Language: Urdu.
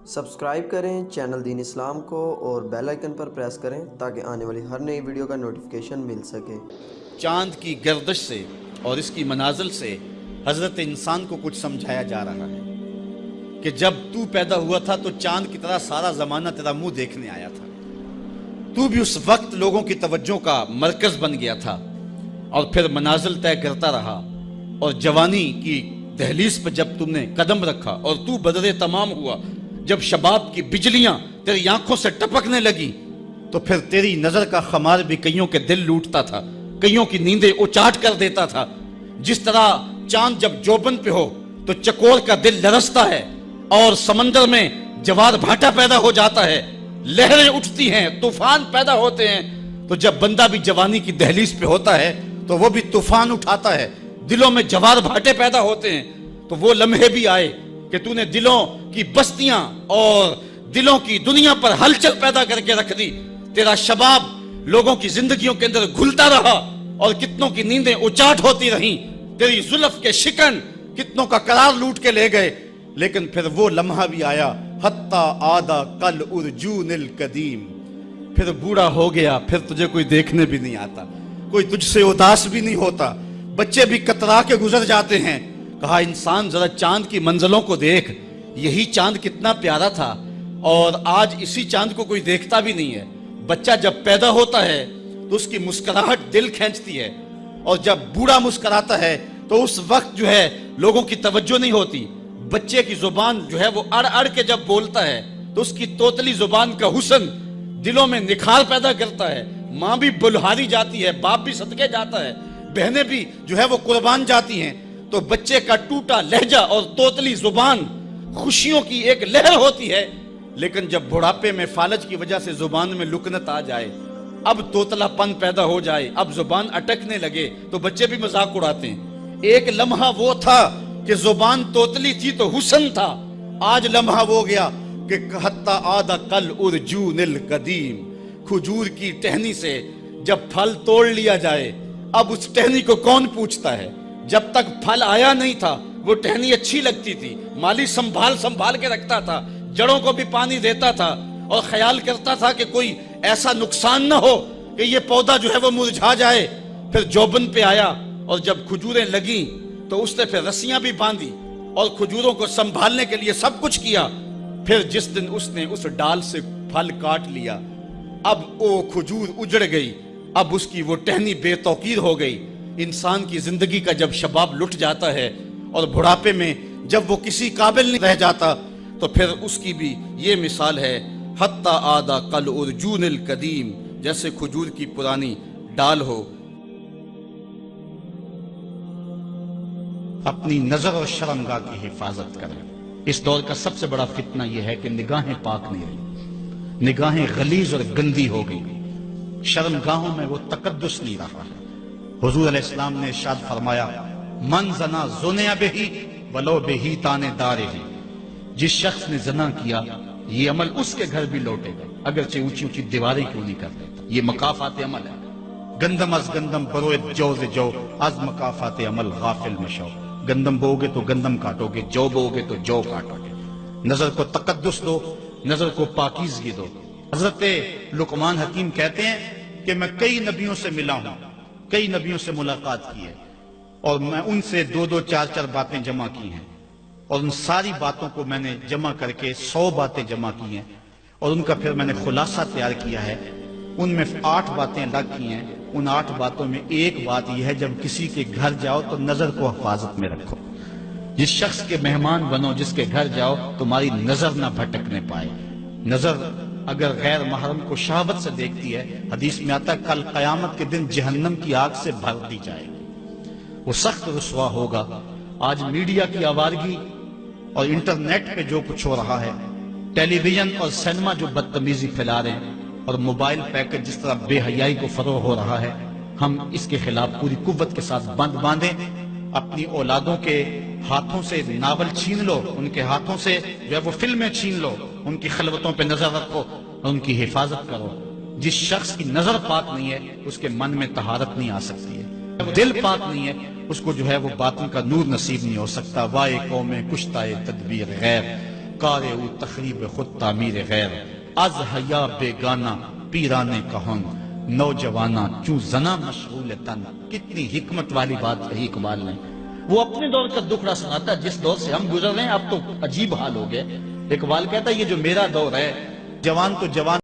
سبسکرائب کریں چینل دین اسلام کو اور بیل آئیکن پر پریس کریں تاکہ آنے والی ہر نئی ویڈیو کا نوٹیفیکیشن مل سکے۔ چاند کی گردش سے اور اس کی منازل سے حضرت انسان کو کچھ سمجھایا جا رہا ہے کہ جب تو پیدا ہوا تھا تو چاند کی طرح سارا زمانہ تیرا منہ دیکھنے آیا تھا، تو بھی اس وقت لوگوں کی توجہ کا مرکز بن گیا تھا اور پھر منازل طے کرتا رہا، اور جوانی کی دہلیز پر جب تم نے قدم رکھا اور تو بدر تمام ہوا، جب شباب کی بجلیاں تیری آنکھوں سے ٹپکنے لگی تو پھر تیری نظر کا خمار بھی کئیوں کے دل لوٹتا تھا، کئیوں کی نیندیں اچاٹ کر دیتا تھا۔ جس طرح چاند جب جوبن پہ ہو تو چکور کا دل لرزتا ہے اور سمندر میں جوار بھاٹا پیدا ہو جاتا ہے، لہریں اٹھتی ہیں، طوفان پیدا ہوتے ہیں، تو جب بندہ بھی جوانی کی دہلیز پہ ہوتا ہے تو وہ بھی طوفان اٹھاتا ہے، دلوں میں جوار بھاٹے پیدا ہوتے ہیں۔ تو وہ لمحے بھی آئے کہ تو نے دلوں کی بستیاں اور دلوں کی دنیا پر ہلچل پیدا کر کے رکھ دی۔ تیرا شباب لوگوں کی زندگیوں کے اندر گھلتا رہا اور کتنوں کی نیندیں اچاٹ ہوتی رہیں، تیری زلف کے شکن کتنوں کا قرار لوٹ کے لے گئے، لیکن پھر وہ لمحہ بھی آیا، حتی آدھا کل ارجون القدیم، پھر بوڑھا ہو گیا، پھر تجھے کوئی دیکھنے بھی نہیں آتا، کوئی تجھ سے اداس بھی نہیں ہوتا، بچے بھی کترا کے گزر جاتے ہیں۔ کہا انسان ذرا چاند کی منزلوں کو دیکھ، یہی چاند کتنا پیارا تھا اور آج اسی چاند کو کوئی دیکھتا بھی نہیں ہے۔ بچہ جب پیدا ہوتا ہے تو اس کی مسکراہٹ دل کھینچتی ہے، اور جب بوڑھا مسکراتا ہے تو اس وقت جو ہے لوگوں کی توجہ نہیں ہوتی۔ بچے کی زبان جو ہے وہ اڑ اڑ کے جب بولتا ہے تو اس کی توتلی زبان کا حسن دلوں میں نکھار پیدا کرتا ہے، ماں بھی بلہاری جاتی ہے، باپ بھی صدقے جاتا ہے، بہنیں بھی جو ہے وہ قربان جاتی ہیں۔ تو بچے کا ٹوٹا لہجہ اور توتلی زبان خوشیوں کی ایک لہر ہوتی ہے، لیکن جب بڑھاپے میں فالج کی وجہ سے زبان میں لکنت آ جائے، اب توتلا پن پیدا ہو جائے، اب زبان اٹکنے لگے تو بچے بھی مذاق اڑاتے ہیں۔ ایک لمحہ وہ تھا کہ زبان توتلی تھی تو حسن تھا، آج لمحہ وہ گیا کہ حتی آدھا کل ارجون القدیم، کھجور کی ٹہنی سے جب پھل توڑ لیا جائے اب اس ٹہنی کو کون پوچھتا ہے؟ جب تک پھل آیا نہیں تھا وہ ٹہنی اچھی لگتی تھی، مالی سنبھال کے رکھتا تھا، جڑوں کو بھی پانی دیتا تھا اور خیال کرتا تھا کہ کوئی ایسا نقصان نہ ہو کہ یہ پودا جو ہے وہ مرجھا جائے۔ پھر جوبن پہ آیا اور جب کھجوریں لگیں تو اس نے پھر رسیاں بھی باندھی اور کھجوروں کو سنبھالنے کے لیے سب کچھ کیا۔ پھر جس دن اس نے اس ڈال سے پھل کاٹ لیا، اب وہ کھجور اجڑ گئی، اب اس کی وہ ٹہنی بے توقیر ہو گئی۔ انسان کی زندگی کا جب شباب لٹ جاتا ہے اور بڑھاپے میں جب وہ کسی قابل نہیں رہ جاتا تو پھر اس کی بھی یہ مثال ہے، حتی آدھا کل ارجون القدیم، جیسے کھجور کی پرانی ڈال ہو۔ اپنی نظر اور شرمگاہ کی حفاظت کریں۔ اس دور کا سب سے بڑا فتنہ یہ ہے کہ نگاہیں پاک نہیں رہی، نگاہیں غلیظ اور گندی ہو گئی، شرمگاہوں میں وہ تقدس نہیں رہا۔ حضور علیہ السلام نے ارشاد فرمایا، من زنا زنیا بہی ولو بہی تانے دارے ہی، جس شخص نے زنا کیا یہ عمل اس کے گھر بھی لوٹے گا اگرچہ اونچی اونچی دیواریں کیوں نہیں کرتے۔ یہ مکافات عمل ہے۔ گندم از گندم بروئت جو ز جو، از مکافات عمل غافل مشو۔ گندم بو گے تو گندم کاٹو گے، جو بو گے تو جو کاٹو گے۔ نظر کو تقدس دو، نظر کو پاکیزگی دو۔ حضرت لقمان حکیم کہتے ہیں کہ میں کئی نبیوں سے ملا ہوں، کئی نبیوں سے ملاقات کی ہے، اور میں ان سے دو چار باتیں جمع کی ہیں، اور ان ساری باتوں کو میں نے جمع کر کے 100 باتیں جمع کی ہیں، اور ان کا پھر میں نے خلاصہ تیار کیا ہے۔ ان میں 8 باتیں الگ کی ہیں۔ ان 8 باتوں میں ایک بات یہ ہے، جب کسی کے گھر جاؤ تو نظر کو حفاظت میں رکھو۔ جس شخص کے مہمان بنو، جس کے گھر جاؤ، تمہاری نظر نہ بھٹکنے پائے۔ نظر اگر غیر محرم کو شہوت سے دیکھتی ہے، حدیث میں آتا ہے کل قیامت کے دن جہنم کی آگ سے بھر دی جائے گی، وہ سخت رسوا ہوگا۔ آج میڈیا کی آوارگی اور انٹرنیٹ پہ جو کچھ ہو رہا ہے، ٹیلی ویژن اور سینما جو بدتمیزی پھیلا رہے ہیں، اور موبائل پیکج جس طرح بے حیائی کو فروغ ہو رہا ہے، ہم اس کے خلاف پوری قوت کے ساتھ بند باندھیں۔ اپنی اولادوں کے ہاتھوں سے ناول چھین لو، ان کے ہاتھوں سے جو ہے وہ فلمیں چھین لو، ان کی خلوتوں پہ نظر رکھو اور ان کی حفاظت کرو۔ جس شخص کی نظر پاک نہیں ہے اس کے من میں طہارت نہیں آ سکتی ہے، دل پاک نہیں ہے اس کو جو ہے وہ باطن کا نور نصیب نہیں ہو سکتا۔ وائے قوم کشتائے تدبیر غیر، کار او تخریب خود تعمیر غیر از حیا بیگانہ پیرانے کہن نوجوانہ چوں زنا مشغول تن. کتنی حکمت والی بات کہی اقبال نے. وہ اپنے دور کا دکھڑا سناتا ہے جس دور سے ہم گزر رہے ہیں. اب تو عجیب حال ہو گئے. اقبال کہتا ہے یہ جو میرا دور ہے، جوان تو جوان